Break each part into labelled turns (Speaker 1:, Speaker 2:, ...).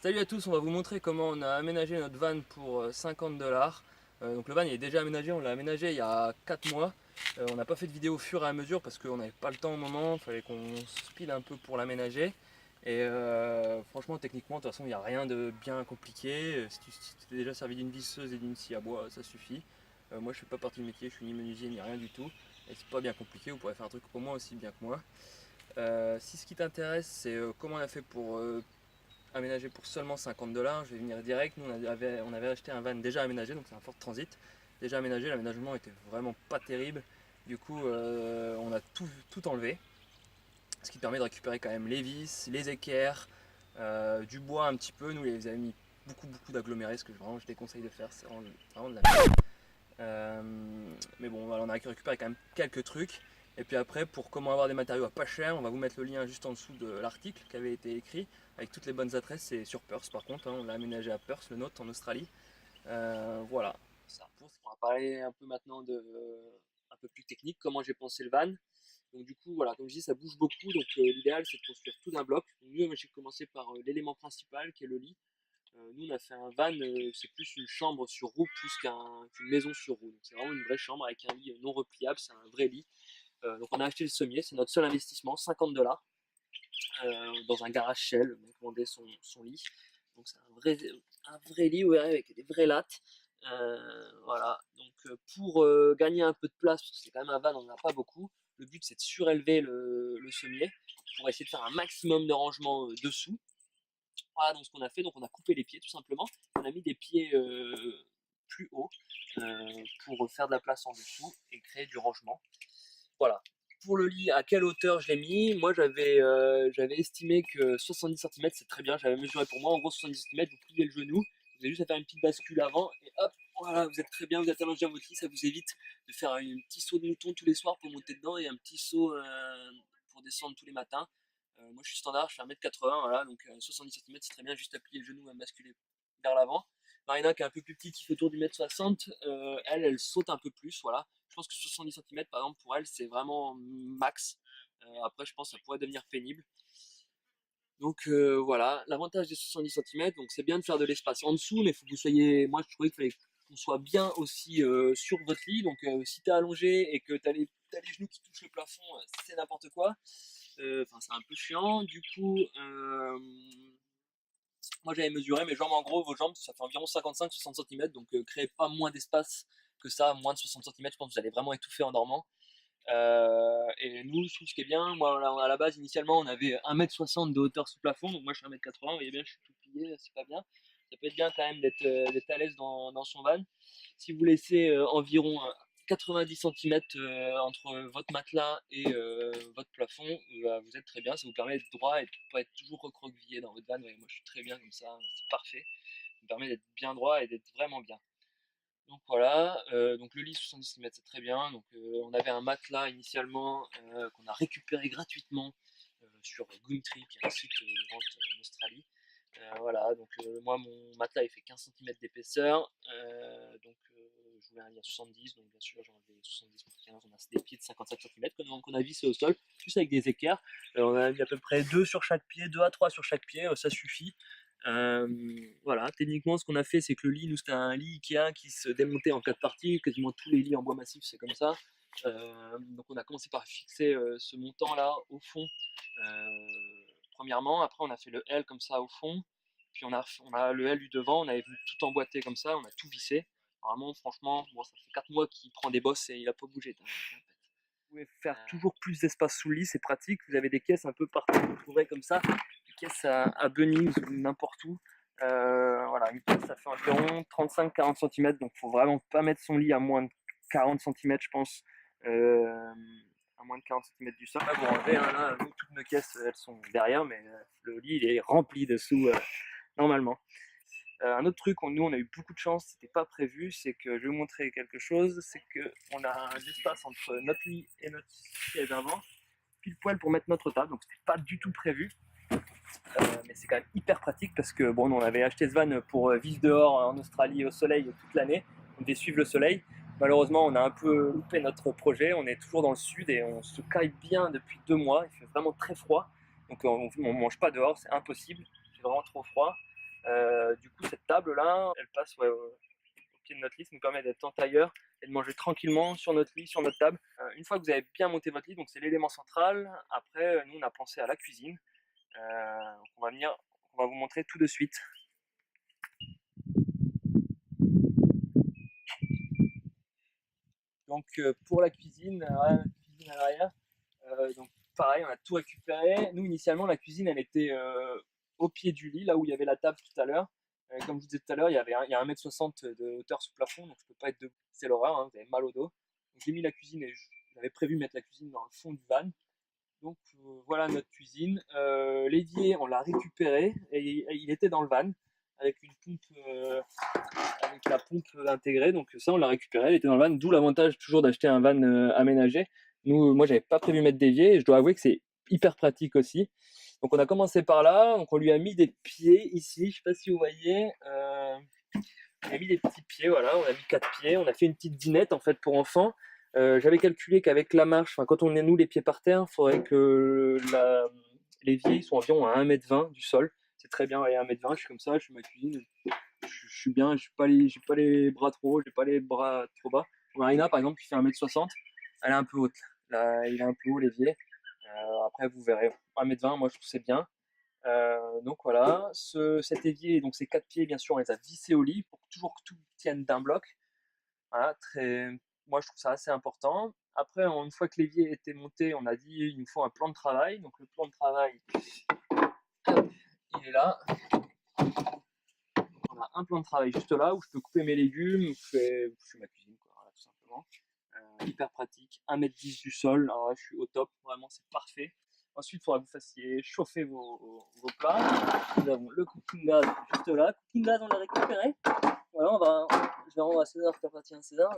Speaker 1: Salut à tous, on va vous montrer comment on a aménagé notre van pour 50 $. Donc le van il est déjà aménagé, on l'a aménagé il y a 4 mois. On n'a pas fait de vidéo au fur et à mesure parce qu'on n'avait pas le temps au moment, il fallait qu'on se pile un peu pour l'aménager. Et franchement techniquement de toute façon il n'y a rien de bien compliqué. Si tu t'es déjà servi d'une visseuse et d'une scie à bois, ça suffit. Moi je fais pas partie du métier, je suis ni menuisier ni rien du tout. Et c'est pas bien compliqué, vous pourrez faire un truc au moins aussi bien que moi. Si ce qui t'intéresse c'est comment on a fait pour aménagé pour seulement 50 $. Je vais venir direct. Nous, on avait acheté un van déjà aménagé, donc c'est un Ford Transit. Déjà aménagé, l'aménagement était vraiment pas terrible. Du coup, on a tout enlevé, ce qui permet de récupérer quand même les vis, les équerres, du bois un petit peu. Nous, les avons mis beaucoup d'agglomérés, ce que vraiment je déconseille de faire, c'est vraiment de la merde. Euh, mais bon, voilà, on a récupéré quand même quelques trucs. Et puis après, pour comment avoir des matériaux à pas cher, on va vous mettre le lien juste en dessous de l'article qui avait été écrit avec toutes les bonnes adresses. C'est sur Perth par contre, hein, on l'a aménagé à Perth, le nôtre en Australie. Voilà. Ça. On va parler un peu maintenant de un peu plus technique, comment j'ai pensé le van. Donc du coup, voilà, comme je dis, ça bouge beaucoup. Donc l'idéal, c'est de construire tout d'un bloc. Donc, nous, j'ai commencé par l'élément principal qui est le lit. Nous, on a fait un van, c'est plus une chambre sur roue plus qu'une maison sur roue. Donc, c'est vraiment une vraie chambre avec un lit non repliable, c'est un vrai lit. Donc, on a acheté le sommier, c'est notre seul investissement, 50 $, dans un garage Shell. On a commandé son lit. Donc, c'est un vrai lit, vous verrez, avec des vraies lattes. Voilà. Donc, pour gagner un peu de place, parce que c'est quand même un van, on n'en a pas beaucoup, le but c'est de surélever le sommier pour essayer de faire un maximum de rangement dessous. Voilà donc ce qu'on a fait, donc on a coupé les pieds tout simplement. On a mis des pieds plus hauts pour faire de la place en dessous et créer du rangement. Voilà. Pour le lit, à quelle hauteur je l'ai mis? Moi j'avais estimé que 70 cm c'est très bien, j'avais mesuré pour moi en gros 70 cm, vous pliez le genou, vous avez juste à faire une petite bascule avant et hop, voilà, vous êtes très bien, vous êtes allongé dans votre lit, ça vous évite de faire un petit saut de mouton tous les soirs pour monter dedans et un petit saut pour descendre tous les matins. Moi je suis standard, je fais 1m80, voilà, donc 70 cm c'est très bien, juste à plier le genou et à basculer vers l'avant. Marina qui est un peu plus petite, qui fait autour du mètre 60, elle saute un peu plus, voilà. Je pense que 70 cm par exemple pour elle c'est vraiment max. Après je pense que ça pourrait devenir pénible. Donc voilà, l'avantage des 70 cm, donc c'est bien de faire de l'espace en dessous, mais il faut que vous soyez, moi je trouvais qu'il fallait qu'on soit bien aussi sur votre lit, donc si t'es allongé et que t'as les genoux qui touchent le plafond, c'est n'importe quoi. Enfin c'est un peu chiant, du coup moi j'avais mesuré mes jambes, en gros vos jambes ça fait environ 55-60 cm, donc créez pas moins d'espace que ça, moins de 60 cm, je pense que vous allez vraiment étouffer en dormant. Et nous, je trouve ce qui est bien, moi à la base initialement on avait 1m60 de hauteur sous plafond, donc moi je suis 1m80, vous voyez bien je suis tout plié, c'est pas bien. Ça peut être bien quand même d'être à l'aise dans son van. Si vous laissez environ 90 cm entre votre matelas et votre plafond, vous êtes très bien, ça vous permet d'être droit et de ne pas être toujours recroquevillé dans votre van. Ouais, moi je suis très bien comme ça, c'est parfait. Ça me permet d'être bien droit et d'être vraiment bien. Donc voilà, donc le lit 70 cm c'est très bien. Donc on avait un matelas initialement qu'on a récupéré gratuitement sur Gumtree, qui est un site de vente en Australie. Voilà, donc moi mon matelas il fait 15 cm d'épaisseur, donc je voulais un lit à 70, donc bien sûr j'ai enlevé 70 pour 15, on a des pieds de 57 cm qu'on a vissé au sol, juste avec des équerres. On a mis à peu près 2 sur chaque pied, 2 à 3 sur chaque pied, ça suffit. Voilà, techniquement ce qu'on a fait c'est que le lit, nous c'était un lit Ikea qui se démontait en 4 parties, quasiment tous les lits en bois massif c'est comme ça. Donc on a commencé par fixer ce montant là au fond premièrement, après on a fait le L comme ça au fond, puis on a le L du devant, on avait tout emboîté comme ça, on a tout vissé. Vraiment, franchement, bon, ça fait 4 mois qu'il prend des bosses et il a pas bougé. Vous pouvez faire toujours plus d'espace sous le lit, c'est pratique. Vous avez des caisses un peu partout, vous trouverez comme ça, des caisses à Bunnings ou n'importe où. Voilà, une caisse ça fait environ 35-40 cm, donc faut vraiment pas mettre son lit à moins de 40 cm, je pense. À moins de 40 cm du sol. Là, vous enlevez, hein, là, nous, toutes nos caisses, elles sont derrière, mais le lit, il est rempli dessous, normalement. Un autre truc, nous, on a eu beaucoup de chance, c'était pas prévu, c'est que je vais vous montrer quelque chose, c'est qu'on a un espace entre notre lit et notre siège avant, pile poil pour mettre notre table, donc c'était pas du tout prévu. Mais c'est quand même hyper pratique parce que bon, on avait acheté ce van pour vivre dehors en Australie au soleil toute l'année, on devait suivre le soleil. Malheureusement, on a un peu loupé notre projet, on est toujours dans le sud et on se caille bien depuis 2 mois, il fait vraiment très froid, donc on ne mange pas dehors, c'est impossible, c'est vraiment trop froid. Du coup, cette table là, elle passe au pied de notre lit, ça nous permet d'être en tailleur et de manger tranquillement sur notre lit, sur notre table. Une fois que vous avez bien monté votre lit, donc c'est l'élément central, après nous on a pensé à la cuisine. On va vous montrer tout de suite. Donc pour la cuisine à l'arrière, donc pareil, on a tout récupéré. Nous initialement la cuisine elle était au pied du lit, là où il y avait la table tout à l'heure. Comme je vous disais tout à l'heure, il y a 1,60 m de hauteur sous plafond, donc je peux pas être debout, c'est l'horreur, hein, vous avez mal au dos. Donc j'ai mis la cuisine et j'avais prévu mettre la cuisine dans le fond du van. Donc voilà notre cuisine. L'évier, on l'a récupéré et il était dans le van avec une pompe, avec la pompe intégrée. Donc ça, on l'a récupéré, il était dans le van. D'où l'avantage toujours d'acheter un van aménagé. Moi, j'avais pas prévu mettre d'évier et je dois avouer que c'est hyper pratique aussi. Donc on a commencé par là. Donc on lui a mis des pieds ici. Je sais pas si vous voyez. On a mis des petits pieds, voilà. On a mis 4 pieds. On a fait une petite dinette en fait pour enfants. J'avais calculé qu'avec la marche, quand on est nous les pieds par terre, il faudrait que l'évier soit environ à 1,20 m du sol. C'est très bien, à 1,20 m, je suis comme ça, je suis ma cuisine, je suis bien, j'ai pas les bras trop hauts, j'ai pas les bras trop bas. Marina par exemple qui fait 1,60 m, elle est un peu haute. Là, il est un peu haut l'évier. Après vous verrez, 1,20 m, moi je trouve c'est bien. Donc voilà, cet évier, donc ces 4 pieds, bien sûr, on les a vissés au lit pour toujours que tout tienne d'un bloc. Voilà, moi je trouve ça assez important. Après, une fois que l'évier était monté, on a dit il nous faut un plan de travail. Donc le plan de travail, il est là. On a un plan de travail juste là où je peux couper mes légumes, je fais ma cuisine, quoi, voilà, tout simplement. Hyper pratique, 1,10 m du sol, alors là, je suis au top, vraiment c'est parfait. Ensuite, il faudra que vous fassiez chauffer vos plats. Nous avons le cooking gas juste là. Cooking gas, on l'a récupéré. Voilà, je vais rendre à César ce qui appartient à César.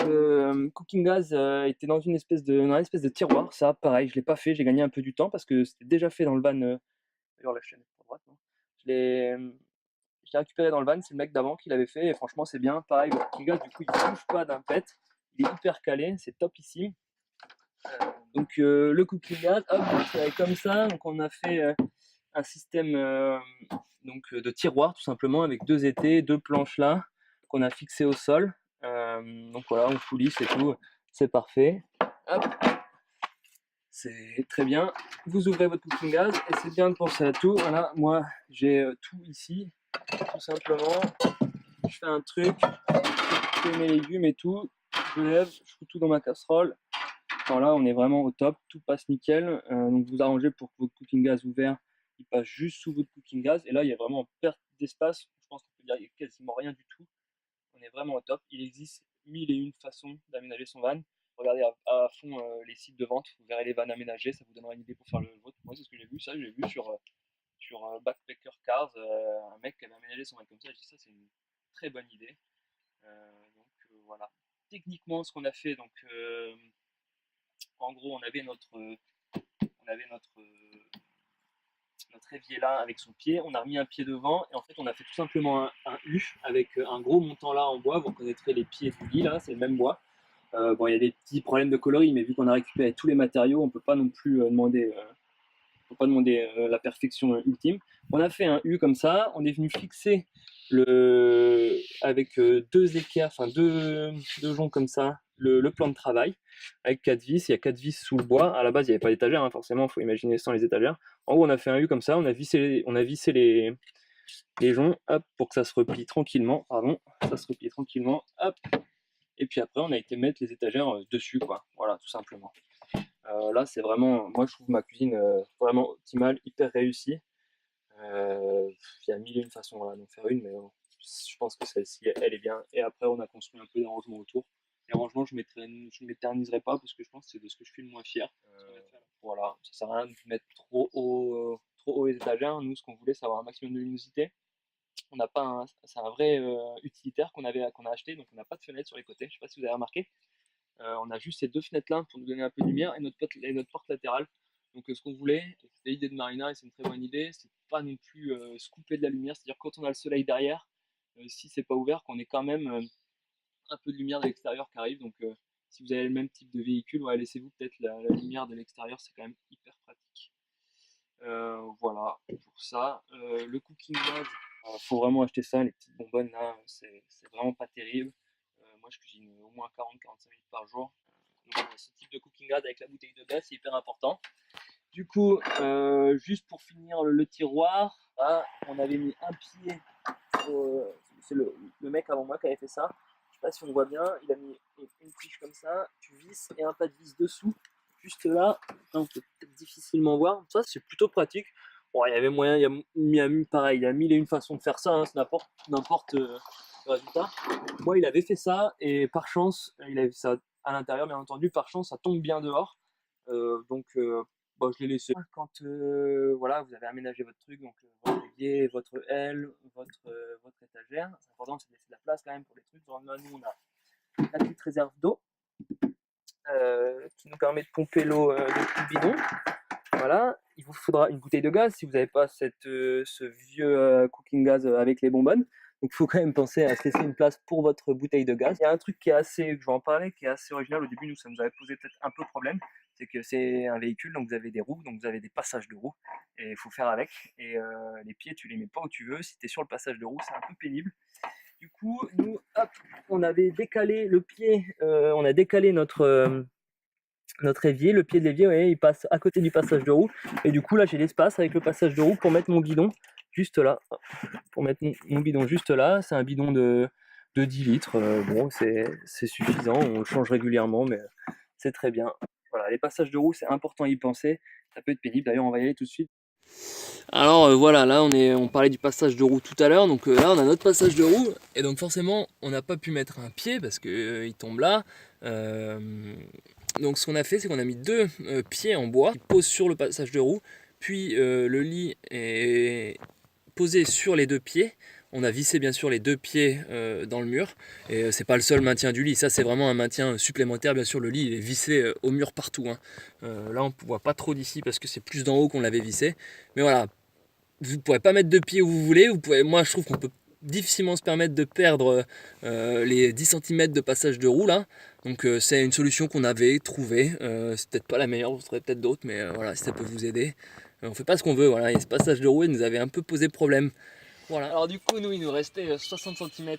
Speaker 1: Le cooking gas était dans une espèce de tiroir. Ça, pareil, je l'ai pas fait. J'ai gagné un peu du temps parce que c'était déjà fait dans le van. D'ailleurs, la chaîne est pour droite, non. Je l'ai je l'ai récupéré dans le van. C'est le mec d'avant qui l'avait fait. Et franchement, c'est bien. Pareil, le cooking gas, du coup, il bouge pas d'un pet. Il est hyper calé. C'est top ici. Donc, le cooking gas, hop, comme ça. Donc, on a fait un système de tiroir tout simplement avec 2 étais, 2 planches là qu'on a fixées au sol. Donc voilà, on coulisse et tout, c'est parfait. Hop, c'est très bien. Vous ouvrez votre cooking gas et c'est bien de penser à tout. Voilà, moi j'ai tout ici, tout simplement. Je fais un truc, je fais mes légumes et tout, je lève, je fous tout dans ma casserole. Alors là, on est vraiment au top, tout passe nickel. Donc vous arrangez pour que votre cooking gas ouvert, il passe juste sous votre cooking gas. Et là, il y a vraiment en perte d'espace. Je pense qu'on peut dire qu'il n'y a quasiment rien du tout. On est vraiment au top. Il existe 1001 façons d'aménager son van. Regardez à fond les sites de vente, vous verrez les vannes aménagées, ça vous donnera une idée pour faire le vôtre. Moi, c'est ce que j'ai vu, ça, j'ai vu sur Backpacker Cars, un mec qui avait aménagé son van comme ça. Je dis ça, c'est une très bonne idée. Voilà. Techniquement, ce qu'on a fait, donc en gros, on avait notre évier là avec son pied, on a remis un pied devant et en fait on a fait tout simplement un U avec un gros montant là en bois. Vous reconnaîtrez les pieds du lit là, c'est le même bois. Bon, il y a des petits problèmes de coloris, mais vu qu'on a récupéré tous les matériaux, on peut pas non plus demander la perfection ultime. On a fait un U comme ça, on est venu fixer avec 2 équerres, enfin deux joncs comme ça, le plan de travail avec 4 vis. Il y a 4 vis sous le bois. À la base, il n'y avait pas d'étagère, hein, forcément, il faut imaginer sans les étagères. En gros, on a fait un U comme ça, on a vissé les joncs, hop, pour que ça se replie tranquillement. Pardon, ça se replie tranquillement, hop. Et puis après, on a été mettre les étagères dessus, quoi. Voilà, tout simplement. Là, c'est vraiment, moi, je trouve ma cuisine vraiment optimale, hyper réussie. Il y a 1001 façons voilà, d'en faire une, mais je pense que celle-ci, elle est bien. Et après, on a construit un peu des rangements autour. Les rangements, je ne m'éterniserai pas parce que je pense que c'est de ce que je suis le moins fier. Voilà, ça sert à rien de mettre trop haut les étagères. Nous, ce qu'on voulait, c'est avoir un maximum de luminosité. On n'a pas c'est un vrai utilitaire qu'on a acheté, donc on n'a pas de fenêtre sur les côtés. Je ne sais pas si vous avez remarqué. On a juste ces 2 fenêtres-là pour nous donner un peu de lumière et notre porte latérale. Donc ce qu'on voulait, c'était l'idée de Marina et c'est une très bonne idée, c'est pas non plus se couper de la lumière, c'est-à-dire quand on a le soleil derrière, si c'est pas ouvert, qu'on ait quand même un peu de lumière de l'extérieur qui arrive. Donc si vous avez le même type de véhicule, ouais, laissez-vous peut-être la lumière de l'extérieur, c'est quand même hyper pratique. Voilà pour ça. le cooking gas, faut vraiment acheter ça, les petites bonbonnes là, c'est vraiment pas terrible. Moi je cuisine au moins 40-45 minutes par jour. Donc, ce type de cooking gas avec la bouteille de gaz, c'est hyper important. Du coup, juste pour finir le tiroir, là, on avait mis un pied, c'est le mec avant moi qui avait fait ça. Je sais pas si on voit bien, il a mis une tige comme ça, tu visses et un pas de vis dessous, juste là. Là on peut peut-être difficilement voir. Ça c'est plutôt pratique. Bon, il y avait moyen, il a mis pareil, il a mille et une façons de faire ça, hein, c'est n'importe le résultat. Moi il avait fait ça et par chance, il avait fait ça à l'intérieur bien entendu, par chance ça tombe bien dehors. Donc bon, je l'ai laissé. Quand voilà, vous avez aménagé votre truc, donc votre évier, votre aile, votre étagère, c'est important de se laisser de la place quand même pour les trucs. Genre, nous, on a la petite réserve d'eau qui nous permet de pomper l'eau depuis le bidon. Voilà, il vous faudra une bouteille de gaz si vous n'avez pas ce vieux cooking gas avec les bonbonnes. Donc il faut quand même penser à se laisser une place pour votre bouteille de gaz. Il y a un truc qui est assez, je vais en parler, qui est assez original. Au début, nous, ça nous avait posé peut-être un peu problème. C'est que c'est un véhicule, donc vous avez des roues, donc vous avez des passages de roues. Et il faut faire avec. Et les pieds, tu les mets pas où tu veux. Si tu es sur le passage de roue, c'est un peu pénible. Du coup, nous, hop, on avait décalé le pied, on a décalé notre évier, le pied de l'évier, ouais, il passe à côté du passage de roue. Et du coup, là, j'ai l'espace avec le passage de roue pour mettre mon bidon juste là. Pour mettre mon bidon juste là. C'est un bidon de 10 litres. Bon, c'est suffisant. On le change régulièrement, mais c'est très bien. Voilà, les passages de roue, c'est important à y penser. Ça peut être pénible. D'ailleurs, on va y aller tout de suite. Alors voilà, là on parlait du passage de roue tout à l'heure, donc là on a notre passage de roue, et donc forcément on n'a pas pu mettre un pied parce que il tombe là. Donc ce qu'on a fait, c'est qu'on a mis deux pieds en bois qui posent sur le passage de roue, puis le lit est posé sur les deux pieds. On a vissé bien sûr les deux pieds dans le mur, et c'est pas le seul maintien du lit, ça c'est vraiment un maintien supplémentaire. Bien sûr le lit il est vissé au mur partout, hein. Là on ne voit pas trop d'ici parce que c'est plus d'en haut qu'on l'avait vissé, mais voilà, vous ne pourrez pas mettre de pied où vous voulez. Moi je trouve qu'on peut difficilement se permettre de perdre les 10 cm de passage de roue là. Donc c'est une solution qu'on avait trouvée. C'est peut-être pas la meilleure, vous trouverez peut-être d'autres, mais voilà, si ça peut vous aider. On fait pas ce qu'on veut, voilà. Et ce passage de roue il nous avait un peu posé problème. Voilà. Alors du coup, nous, il nous restait 60 cm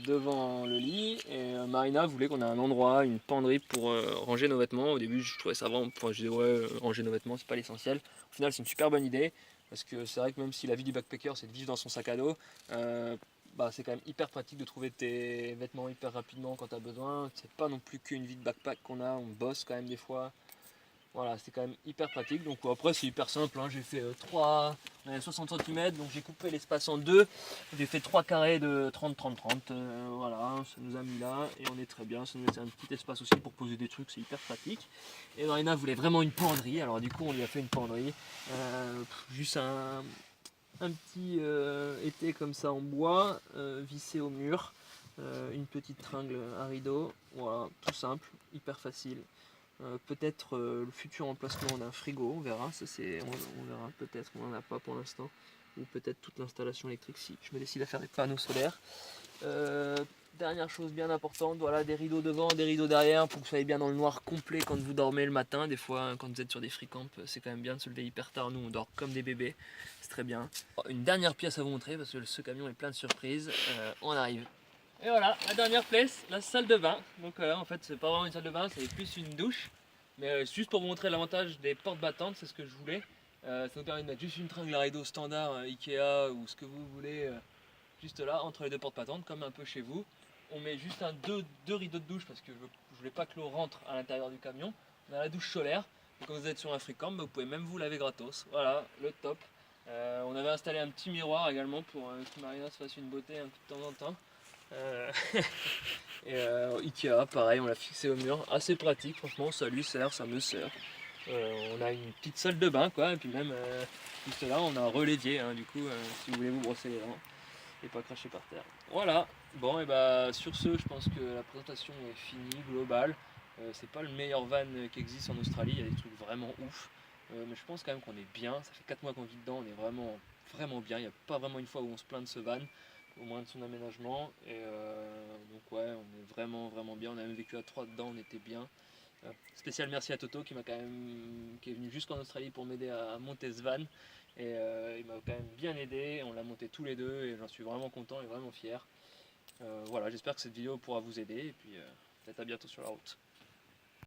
Speaker 1: devant le lit, et Marina voulait qu'on ait un endroit, une penderie pour ranger nos vêtements. Au début, je trouvais ça vraiment, je disais ouais, ranger nos vêtements, c'est pas l'essentiel. Au final, c'est une super bonne idée, parce que c'est vrai que même si la vie du backpacker, c'est de vivre dans son sac à dos, c'est quand même hyper pratique de trouver tes vêtements hyper rapidement quand tu as besoin. C'est pas non plus qu'une vie de backpack qu'on a, on bosse quand même des fois. Voilà, c'est quand même hyper pratique. Donc après c'est hyper simple, hein. J'ai fait 60 cm, donc j'ai coupé l'espace en deux. J'ai fait 3 carrés de 30-30-30. Voilà, ça nous a mis là et on est très bien. Ça nous laisse un petit espace aussi pour poser des trucs, c'est hyper pratique. Et Marina voulait vraiment une penderie, alors du coup on lui a fait une penderie. Juste un petit été comme ça en bois, vissé au mur. Une petite tringle à rideau, voilà, tout simple, hyper facile. Peut-être le futur emplacement d'un frigo, on verra, on verra peut-être, on n'en a pas pour l'instant, ou peut-être toute l'installation électrique si je me décide à faire des panneaux solaires. Dernière chose bien importante, voilà, des rideaux devant, des rideaux derrière pour que vous soyez bien dans le noir complet quand vous dormez le matin. Des fois, quand vous êtes sur des free camps, c'est quand même bien de se lever hyper tard. Nous, on dort comme des bébés, c'est très bien. Une dernière pièce à vous montrer parce que ce camion est plein de surprises. On arrive. Et voilà, la dernière place, la salle de bain. Donc en fait, c'est pas vraiment une salle de bain, c'est plus une douche. Mais juste pour vous montrer l'avantage des portes battantes, c'est ce que je voulais. Ça nous permet de mettre juste une tringle à rideau standard Ikea ou ce que vous voulez, juste là, entre les deux portes battantes, comme un peu chez vous. On met juste deux rideaux de douche parce que je voulais pas que l'eau rentre à l'intérieur du camion. On a la douche solaire. Donc quand vous êtes sur un free camp, vous pouvez même vous laver gratos. Voilà, le top. On avait installé un petit miroir également pour que Marina se fasse une beauté un peu de temps en temps. Et Ikea, pareil, on l'a fixé au mur, assez pratique, franchement, ça lui sert, ça me sert. On a une petite salle de bain, quoi, et puis même juste là, on a un relévier, hein, du coup, si vous voulez vous brosser les dents et pas cracher par terre. Voilà, bon, et bah sur ce, je pense que la présentation est finie, globale. C'est pas le meilleur van qui existe en Australie, il y a des trucs vraiment ouf. Mais je pense quand même qu'on est bien, ça fait 4 mois qu'on vit dedans, on est vraiment, vraiment bien. Il n'y a pas vraiment une fois où on se plaint de ce van, au moins de son aménagement. Et donc ouais, on est vraiment, vraiment bien. On a même vécu à 3 dedans, on était bien. Spécial merci à Toto qui est venu jusqu'en Australie pour m'aider à monter ce van. Et il m'a quand même bien aidé, on l'a monté tous les deux et j'en suis vraiment content et vraiment fier. Voilà, j'espère que cette vidéo pourra vous aider et puis peut-être à bientôt sur la route.